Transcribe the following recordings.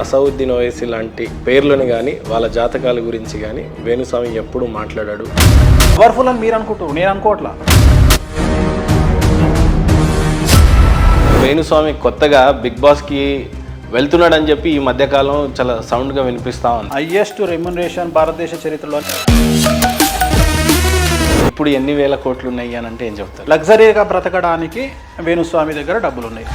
అసౌద్దీన్ ఓవైసీ లాంటి పేర్లను కానీ వాళ్ళ జాతకాల గురించి కానీ వేణుస్వామి ఎప్పుడు మాట్లాడాడు. పవర్ఫుల్ అని మీరు అనుకుంటూ నేను అనుకోవట్లా. వేణుస్వామి కొత్తగా బిగ్ బాస్కి వెళ్తున్నాడని చెప్పి ఈ మధ్యకాలం చాలా సౌండ్గా వినిపిస్తూ ఉంది. హైయెస్ట్ రెమ్యునరేషన్ భారతదేశ చరిత్రలో. ఇప్పుడు ఎన్ని వేల కోట్లు ఉన్నాయి అని అంటే ఏం చెప్తారు? లగ్జరీగా బ్రతకడానికి వేణుస్వామి దగ్గర డబ్బులు ఉన్నాయి.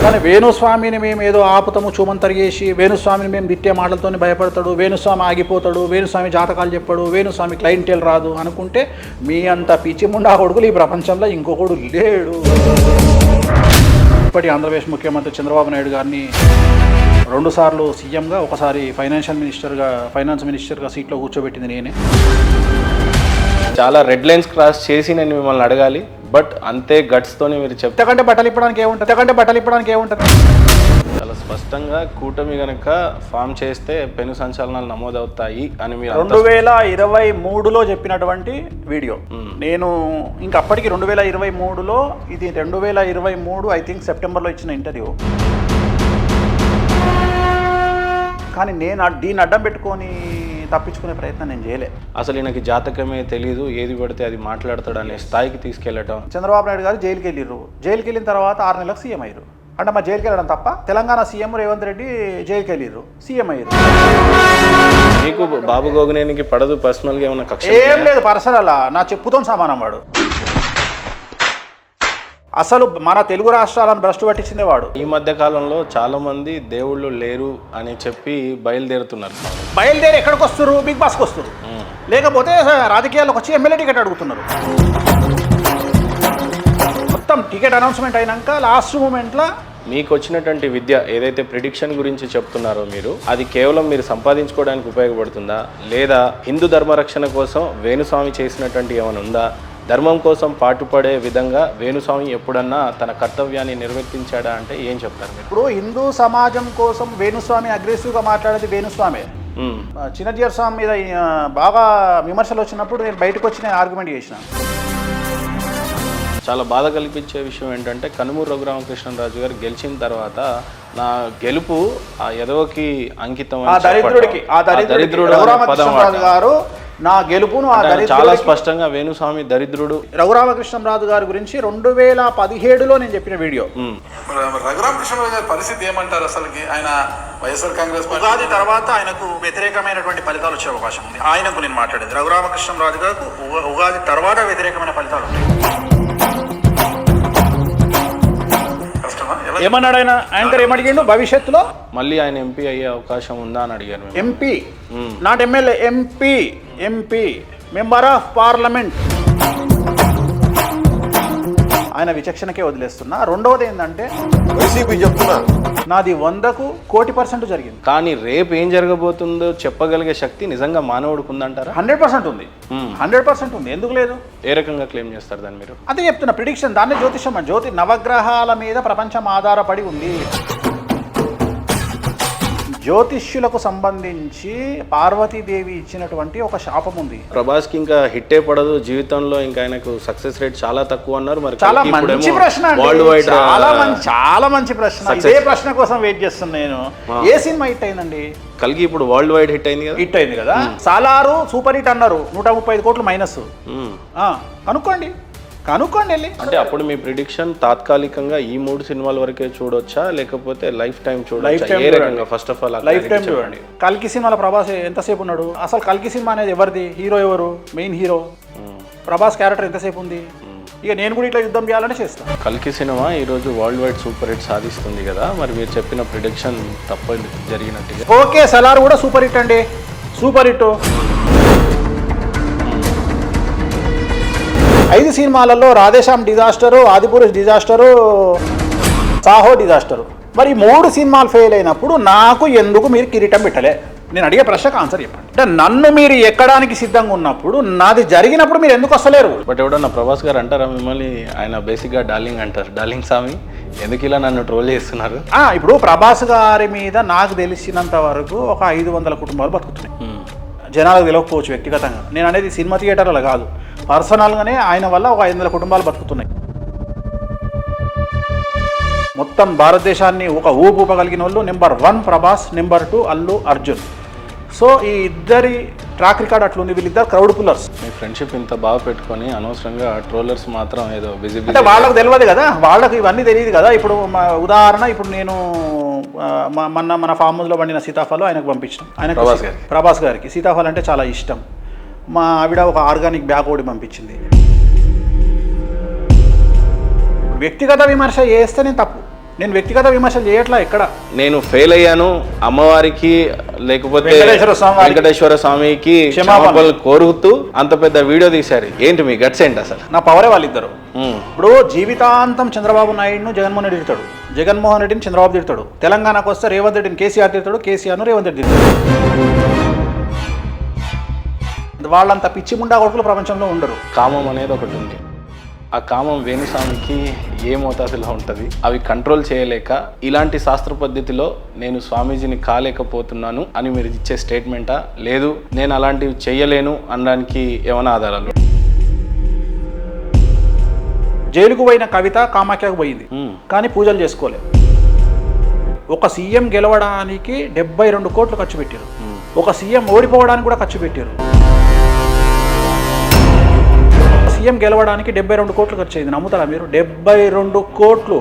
కానీ వేణుస్వామిని మేము ఏదో ఆపుతాము చూమంతరి చేసి వేణుస్వామిని మేము తిట్టే మాటలతో భయపడతాడు, వేణుస్వామి ఆగిపోతాడు, వేణుస్వామి జాతకాలు చెప్పాడు, వేణుస్వామి క్లయింటేల్ రాదు అనుకుంటే మీ అంత పిచ్చి ముండా కొడుకులు ఈ ప్రపంచంలో ఇంకొకడు లేడు. ఇప్పటి ఆంధ్రప్రదేశ్ ముఖ్యమంత్రి చంద్రబాబు నాయుడు గారిని 2 సార్లు సీఎంగా, ఒకసారి ఫైనాన్స్ మినిస్టర్గా సీట్లో కూర్చోబెట్టింది నేనే. చాలా రెడ్ లైన్స్ క్రాస్ చేసి నేను మిమ్మల్ని అడగాలి, బట్ అంతే గట్స్తోనే మీరు ఎంతకంటే బట్టలు ఇప్పడానికి ఏముంటుంది? చాలా స్పష్టంగా కూటమి గనక ఫామ్ చేస్తే పెను సంచలనాలు నమోదవుతాయి అని మీరు 2023లో చెప్పినటువంటి వీడియో. నేను ఇంకప్పటికి 2023లో, ఇది 2023 ఐ థింక్ సెప్టెంబర్లో ఇచ్చిన ఇంటర్వ్యూ. కానీ నేను దీన్ని అడ్డం పెట్టుకొని తప్పించుకునే ప్రయత్నం నేను చేయలే. అసలు ఈయనకి జాతకమే తెలీదు, ఏది పడితే అది మాట్లాడతాడు అనే స్థాయికి తీసుకెళ్ళటం. చంద్రబాబు నాయుడు గారు జైలుకి వెళ్ళిన తర్వాత 6 నెలలకు సీఎం అయ్యారు. అంటే మా జైలుకి వెళ్ళడం తప్ప తెలంగాణ సీఎం రేవంత్ రెడ్డి జైలుకి వెళ్ళిర్రు, సీఎం అయ్యారు. మీకు బాబు గోగునేనికి పడదు పర్సనల్గా ఏమన్నా కక్ష? ఏం లేదు, పర్సనల్ నా చెప్పుతో సమానం వాడు. అసలు మన తెలుగు రాష్ట్రాలను భ్రష్టు పట్టించిందే వాడు. ఈ మధ్య కాలంలో చాలా మంది దేవుళ్ళు లేరు అని చెప్పి బయలుదేరుతున్నారు. ఎక్కడికి వస్తారు? బిగ్ బాస్కి వస్తారు, లేకపోతే రాజకీయాల్లోకి వచ్చి ఎమ్మెల్యే టికెట్ అడుగుతున్నారు. మొత్తం టికెట్ అనౌన్స్మెంట్ అయినాక లాస్ట్ మూమెంట్లో మీకు వచ్చినటువంటి విద్య ఏదైతే ప్రిడిక్షన్ గురించి చెప్తున్నారో మీరు, అది కేవలం మీరు సంపాదించుకోవడానికి ఉపయోగపడుతుందా, లేదా హిందూ ధర్మరక్షణ కోసం వేణుస్వామి చేసినటువంటి ఏమైనా ఉందా? ధర్మం కోసం పాటుపడే విధంగా వేణుస్వామి ఎప్పుడన్నా తన కర్తవ్యాన్ని నిర్వర్తించాడా అంటే ఏం చెప్తారు మీరు? ఇప్పుడు హిందూ సమాజం కోసం వేణుస్వామి అగ్రెసివ్గా మాట్లాడేది వేణుస్వామి. చిన్నజీఆర్ స్వామి మీద బాగా విమర్శలు వచ్చినప్పుడు నేను బయటకు వచ్చి నేను ఆర్గ్యుమెంట్ చేసిన. చాలా బాధ కల్పించే విషయం ఏంటంటే కనుమూరు రఘురామకృష్ణరాజు గారు గెలిచిన తర్వాత నా గెలుపు ఆ ఎదవకి అంకితం, దరిద్రుడు గారు నా గెలుపును చాలా స్పష్టంగా వేణుస్వామి దరిద్రుడు. రఘురామకృష్ణరాజు గారి గురించి 2017లో నేను చెప్పిన వీడియో. రఘురామకృష్ణరాజు గారి పరిస్థితి ఏమంటారు? అసలుకి ఆయన వైఎస్ఆర్ కాంగ్రెస్ ఉగాది తర్వాత ఆయనకు వ్యతిరేకమైనటువంటి ఫలితాలు వచ్చే అవకాశం ఉంది. ఆయనకు నేను మాట్లాడేది రఘురామకృష్ణరాజు గారికి ఉగాది తర్వాత వ్యతిరేకమైన ఫలితాలు ఉంటాయి. ఏమన్నాడు ఆయన? యాంకర్ ఏమడిగిండు? భవిష్యత్తులో మళ్ళీ ఆయన ఎంపీ అయ్యే అవకాశం ఉందా అని అడిగారు. MP not MLA, MP member of parliament. ఆయన విచక్షణకే వదిలేస్తున్నా. రెండవది ఏంటంటే వైసీపీ చెప్తున్నా నాది 100కు 1,00,00,000% జరిగింది. కానీ రేపు ఏం జరగబోతుందో చెప్పగలిగే శక్తి నిజంగా మానవుడికి ఉందంటారా? 100% ఉంది. 100% ఉంది. ఎందుకు లేదు? ఏ రకంగా క్లెయిమ్ చేస్తారు దాన్ని మీరు? అదే చెప్తున్నా, ప్రిడిక్షన్. దాన్ని జ్యోతిషం. నవగ్రహాల మీద ప్రపంచం ఆధారపడి ఉంది. జ్యోతిష్యులకు సంబంధించి పార్వతీదేవి ఇచ్చినటువంటి ఒక శాపం ఉంది. ప్రభాస్కి ఇంకా హిట్టే పడదు జీవితంలో, ఇంకా ఆయనకు సక్సెస్ రేట్ చాలా తక్కువ అన్నారు. మరి చాలా మంచి ప్రశ్న, చాలా మంచి ప్రశ్న. ఇదే ప్రశ్న కోసం వెయిట్ చేస్తున్నా నేను. ఏ సినిమా హిట్ అయిందండి? కల్కి ఇప్పుడు వరల్డ్ వైడ్ హిట్ అయింది కదా. హిట్ అయింది కదా. సాలారు సూపర్ హిట్ అన్నారు, 135 కోట్లు మైనస్. కనుక్కోండి వెళ్ళి. అంటే అప్పుడు మీ ప్రిడిక్షన్ తాత్కాలికంగా ఈ 3 సినిమాల వరకే చూడొచ్చా, లేకపోతే లైఫ్ టైం చూడొచ్చా? ఏ రకంగా? First of all life time చూడండి. కల్కి సినిమాలో ప్రభాస్ ఎంతసేపు ఉన్నాడు? అసలు కల్కి సినిమా అనేది ఎవరిది? హీరో ఎవరు? మెయిన్ హీరో ప్రభాస్ క్యారెక్టర్ ఎంతసేపు ఉంది? ఇక నేను కూడా ఇట్లా యుద్ధం చేయాలని చేస్తాను. కల్కి సినిమా ఈరోజు వరల్డ్ వైడ్ సూపర్ హిట్ సాధిస్తుంది కదా, మరి మీరు చెప్పిన ప్రిడిక్షన్ తప్ప జరిగినట్టుగా. ఓకే, సలార్ కూడా సూపర్ హిట్ అండి, సూపర్ హిట్. 5 సినిమాలలో Radhe Shyam disaster, Adipurush disaster, Saaho disaster. మరి 3 సినిమాలు ఫెయిల్ అయినప్పుడు నాకు ఎందుకు మీరు కిరీటం పెట్టలే? నేను అడిగే ప్రశ్నకు ఆన్సర్ చెప్పండి. అంటే నన్ను మీరు ఎక్కడానికి సిద్ధంగా ఉన్నప్పుడు నాది జరిగినప్పుడు మీరు ఎందుకు వస్తలేరు? బట్ ఎవడన్నా ప్రభాస్ గారు అంటారా మిమ్మల్ని? ఆయన బేసిక్గా డార్లింగ్ అంటారు. డార్లింగ్ స్వామి ఎందుకు ఇలా నన్ను ట్రోల్ చేస్తున్నారు? ఇప్పుడు ప్రభాస్ గారి మీద నాకు తెలిసినంత వరకు ఒక 500 కుటుంబాలు బతుకుతున్నాయి. జనాలకు తెలియకపోవచ్చు వ్యక్తిగతంగా. నేను అనేది సినిమా థియేటర్లో కాదు, పర్సనల్గానే ఆయన వల్ల ఒక 500 కుటుంబాలు బతుకుతున్నాయి. మొత్తం భారతదేశాన్ని ఒక ఊపగలిగిన వాళ్ళు number 1 Prabhas, number 2 Allu Arjun. So ఈ ఇద్దరి ట్రాక్ రికార్డ్ అట్లుంది. వీళ్ళిద్దరు క్రౌడ్ పుల్లర్స్. మీ ఫ్రెండ్షిప్ ఇంత బాగా పెట్టుకొని అనవసరంగా ట్రోలర్స్ మాత్రం ఏదో బిజీ అంటే వాళ్ళకి తెలియదు కదా, వాళ్ళకి ఇవన్నీ తెలియదు కదా. ఇప్పుడు ఉదాహరణ, ఇప్పుడు నేను మన ఫామ్ హౌస్లో పండిన సీతాఫలం ఆయనకు పంపించాను. ఆయన ప్రభాస్ గారికి సీతాఫలం అంటే చాలా ఇష్టం. మా ఆవిడ ఒక ఆర్గానిక్ బ్యాగ్ ఒకటి పంపించింది. వ్యక్తిగత విమర్శ చేస్తే నేను తప్పు. నేను వ్యక్తిగత విమర్శలు చేయట్లా ఎక్కడ. నేను ఫెయిల్ అయ్యాను, అమ్మవారికి లేకపోతే వెంకటేశ్వర స్వామికి క్షమాపణలు కోరుతూ అంత పెద్ద వీడియో తీశారు. ఏంటి మీ గట్స్ ఏంటి అసలు? నా పవరే వాళ్ళిద్దరు. ఇప్పుడు జీవితాంతం చంద్రబాబు నాయుడును జగన్మోహన్ రెడ్డి తిడతాడు, జగన్మోహన్ రెడ్డిని చంద్రబాబు తిడతాడు. తెలంగాణకు వస్తే రేవంత్ రెడ్డిని కేసీఆర్ తిడతాడు, కేసీఆర్ను రేవంత్ రెడ్డి తిడతాడు. వాళ్ళంత పిచ్చి ముండా కొడుకులు ప్రపంచంలో ఉండరు. కామం అనేది ఒకటి ఉంది. ఆ కామం వేణుస్వామికి ఏ మోతాదులో ఉంటుంది, అవి కంట్రోల్ చేయలేక ఇలాంటి శాస్త్ర పద్ధతిలో నేను స్వామీజీని కాలేకపోతున్నాను అని మీరు ఇచ్చే స్టేట్మెంటా, లేదు నేను అలాంటివి చెయ్యలేను అనడానికి ఏమైనా ఆధారాలు? జైలుకు పోయిన కవిత కామాఖ్యకు పోయింది, కానీ పూజలు చేసుకోలేదు. ఒక సీఎం గెలవడానికి 72 కోట్లు ఖర్చు పెట్టారు. ఒక సీఎం ఓడిపోవడానికి కూడా ఖర్చు పెట్టారు. సీఎం గెలవడానికి 72 కోట్లు ఖర్చు అయింది. నమ్ముతారా మీరు? 72 కోట్లు.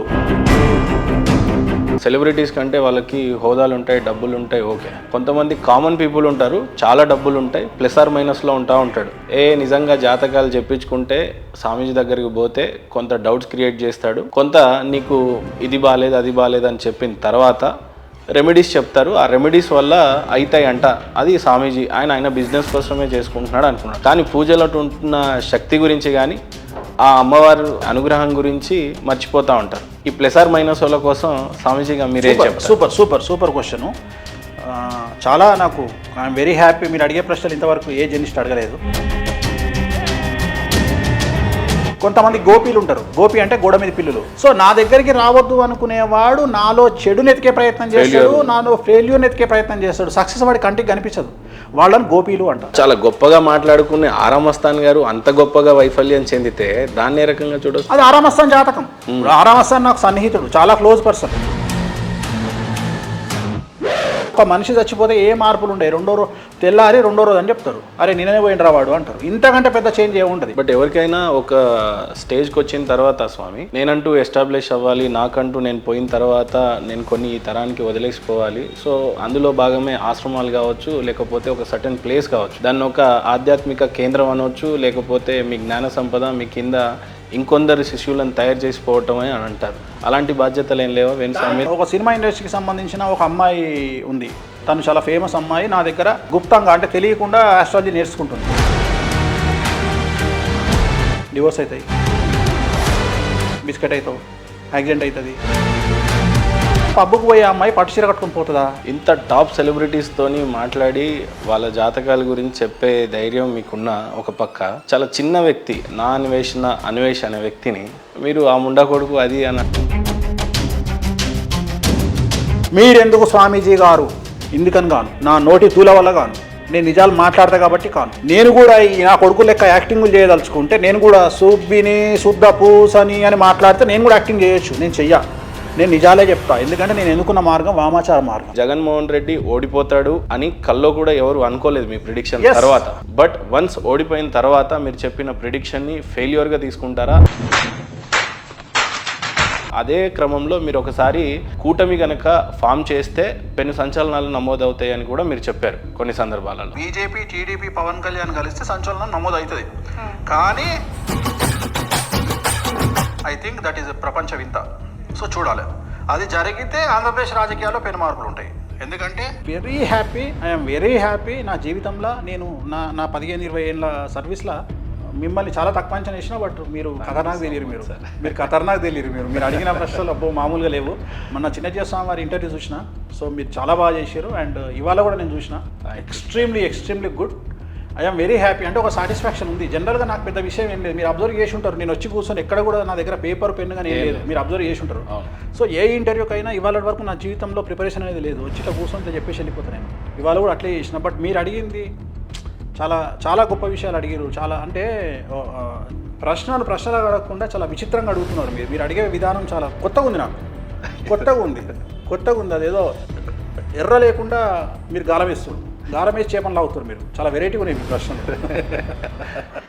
సెలబ్రిటీస్ కంటే వాళ్ళకి హోదాలు ఉంటాయి, డబ్బులు ఉంటాయి, ఓకే. కొంతమంది కామన్ పీపుల్ ఉంటారు, చాలా డబ్బులు ఉంటాయి, ప్లస్ ఆర్ మైనస్లో ఉంటాడు. నిజంగా జాతకాలు చెప్పించుకుంటే స్వామీజీ దగ్గరికి పోతే కొంత డౌట్స్ క్రియేట్ చేస్తాడు, కొంత నీకు ఇది బాగాలేదు అది బాగాలేదు అని చెప్పిన తర్వాత రెమెడీస్ చెప్తారు. ఆ రెమెడీస్ వల్ల అవుతాయి అంట. అది స్వామీజీ ఆయన బిజినెస్ కోసమే చేసుకుంటున్నాడు అనుకున్నాడు. కానీ పూజలో ఉంటున్న శక్తి గురించి కానీ ఆ అమ్మవారి అనుగ్రహం గురించి మర్చిపోతూ ఉంటారు. ఈ ప్లస్ ఆర్ మైనస్ వాళ్ళ కోసం స్వామీజీగా మీరే చెప్తారు? Super question. చాలా నాకు ఐఎమ్ వెరీ హ్యాపీ. మీరు అడిగే ప్రశ్నలు ఇంతవరకు ఏ జర్నలిస్ట్ అడగలేదు. కొంతమంది గోపీలు ఉంటారు. గోపి అంటే గోడ మీద పిల్లులు. సో నా దగ్గరికి రావద్దు అనుకునేవాడు నాలో చెడుని ఎతికే ప్రయత్నం చేస్తాడు, నాలో ఫెయిల్యూర్ ఎతికే ప్రయత్నం చేస్తాడు. సక్సెస్ వాడి కంటికి కనిపించదు. వాళ్ళని గోపీలు అంటారు. చాలా గొప్పగా మాట్లాడుకునే ఆరామస్థాన్ గారు అంత గొప్పగా వైఫల్యం చెందితే దాన్ని ఏ రకంగా చూడొచ్చు? అది ఆరామస్థాన్ జాతకం. ఆరామస్థాన్ నాకు సన్నిహితుడు, చాలా క్లోజ్ పర్సన్. ఒక మనిషి చచ్చిపోతే ఏ మార్పులు ఉంటాయి? తెల్లారి రెండో రోజు అని చెప్తారు. అరే నిన్ననే పోయినరా వాడు అంటారు. ఇంతకంటే పెద్ద చేంజ్ ఏముంటుంది? బట్ ఎవరికైనా ఒక స్టేజ్కి వచ్చిన తర్వాత స్వామి నేనంటూ ఎస్టాబ్లిష్ అవ్వాలి, నాకంటూ నేను పోయిన తర్వాత నేను కొన్ని ఈ తరానికి వదిలేసిపోవాలి. సో అందులో భాగమే ఆశ్రమాలు కావచ్చు, లేకపోతే ఒక సర్టెన్ ప్లేస్ కావచ్చు, దాన్ని ఒక ఆధ్యాత్మిక కేంద్రం అనవచ్చు, లేకపోతే మీ జ్ఞాన సంపద మీ కింద ఇంకొందరు శిష్యులను తయారు చేసిపోవటమే అని అంటారు. అలాంటి బాధ్యతలు ఏం లేవా వేణుస్వామి? ఒక సినిమా ఇండస్ట్రీకి సంబంధించిన ఒక అమ్మాయి ఉంది. తను చాలా ఫేమస్ అమ్మాయి. నా దగ్గర గుప్తంగా అంటే తెలియకుండా ఆస్ట్రాలజీ నేర్చుకుంటుంది. డివోర్స్ అవుతాయి, బిస్కెట్ అవుతావు, యాక్సిడెంట్ అవుతుంది. పబ్బుకు పోయే అమ్మాయి పట్టు చీర కట్టుకుని పోతుందా? ఇంత టాప్ సెలబ్రిటీస్తోని మాట్లాడి వాళ్ళ జాతకాల గురించి చెప్పే ధైర్యం మీకున్న ఒక పక్క, చాలా చిన్న వ్యక్తి నా అన్వేష్ అనే వ్యక్తిని మీరు ఆ ముండా కొడుకు అది అని మీరెందుకు స్వామీజీ గారు ఇందుకని కాను, నా నోటి తూల వల్ల కాను, నేను నిజాలు మాట్లాడతా కాబట్టి కాను. నేను కూడా నా కొడుకు లెక్క యాక్టింగ్లు చేయదలుచుకుంటే నేను కూడా సుబ్బిని శుద్ధ పూసని అని మాట్లాడితే నేను కూడా యాక్టింగ్ చేయొచ్చు. నేను నిజాలే చెప్తా. ఎందుకంటే నేను ఎన్నుకున్న మార్గం వామాచార మార్గం. జగన్మోహన్ రెడ్డి ఓడిపోతాడు అని కల్లో కూడా ఎవరు అనుకోలేదు మీ ప్రిడిక్షన్ తర్వాత. బట్ వన్స్ ఓడిపోయిన తర్వాత మీరు చెప్పిన ప్రిడిక్షన్ని ఫెయిల్యూర్గా తీసుకుంటారా? అదే క్రమంలో మీరు ఒకసారి కూటమి గనక ఫామ్ చేస్తే పెను సంచలనాలు నమోదవుతాయి అని కూడా మీరు చెప్పారు కొన్ని సందర్భాలలో. బీజేపీ, టీడీపీ, పవన్ కళ్యాణ్ కలిస్తే సంచలనం నమోదవుతుంది. కానీ ఐ థింక్ దట్ ఈస్ ప్రపంచ వింత. సో చూడాలి. అది జరిగితే ఆంధ్రప్రదేశ్ రాజకీయాల్లో పెను మార్పులు ఉంటాయి. ఎందుకంటే ఐఎమ్ వెరీ హ్యాపీ. నా జీవితంలో నేను నా 15-20 ఏళ్ళ సర్వీస్లో మిమ్మల్ని చాలా తక్కువ అంచనా వేసినా. బట్ మీరు ఖతర్నాక్ తెలియరు. మీరు ఖతర్నాక్ తెలియరు. మీరు అడిగిన ప్రశ్నలు అబ్బో మామూలుగా లేవు. మొన్న చిన్నజీవ స్వామి వారి ఇంటర్వ్యూ చూసిన. సో మీరు చాలా బాగా చేశారు. అండ్ ఇవాళ కూడా నేను చూసిన. Extremely good. I'm very happy. అంటే ఒక సాటిస్ఫాక్షన్ ఉంది. జనరల్గా నాకు పెద్ద విషయం ఏం లేదు. మీరు అబ్జర్వ్ చేసి ఉంటారు. నేను వచ్చి కూర్చొని ఎక్కడ కూడా నా దగ్గర పేపర్ పెన్ కానీ ఏం లేదు. మీరు అబ్జర్వ్ చేసి ఉంటారు. సో ఏ ఇంటర్వ్యూకైనా ఇవాళ వరకు నా జీవితంలో ప్రిపరేషన్ అనేది లేదు. వచ్చి ఇట్లా కూర్చొని చెప్పేసి వెళ్ళిపోతాను నేను. ఇవాళ కూడా అట్లే చేసిన. బట్ మీరు అడిగింది చాలా గొప్ప విషయాలు అడిగారు. చాలా అంటే ప్రశ్నలు అడగకుండా చాలా విచిత్రంగా అడుగుతున్నారు. మీరు అడిగే విధానం చాలా కొత్తగా ఉంది నాకు. కొత్తగా ఉంది అదేదో ఎర్ర లేకుండా మీరు గాలం వేస్తారు, గాలం వేసి చేపలు లాగుతారు మీరు. చాలా వెరైటీగా ఉన్నాయి మీ ప్రశ్నలు.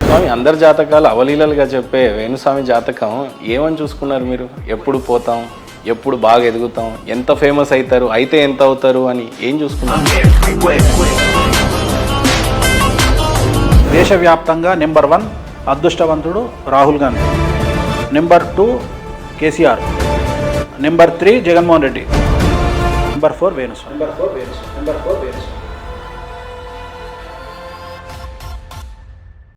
స్వామి అందరి జాతకాలు అవలీలలుగా చెప్పే వేణుస్వామి జాతకం ఏమని చూసుకున్నారు మీరు? ఎప్పుడు పోతాం, ఎప్పుడు బాగా ఎదుగుతాం, ఎంత ఫేమస్ అవుతారు, అయితే ఎంత అవుతారు అని ఏం చూసుకున్నారు? దేశవ్యాప్తంగా నెంబర్ 1 అదృష్టవంతుడు Rahul Gandhi, number 2 KCR, number 3 Jaganmohan Reddy, number 4 Venu Swamy.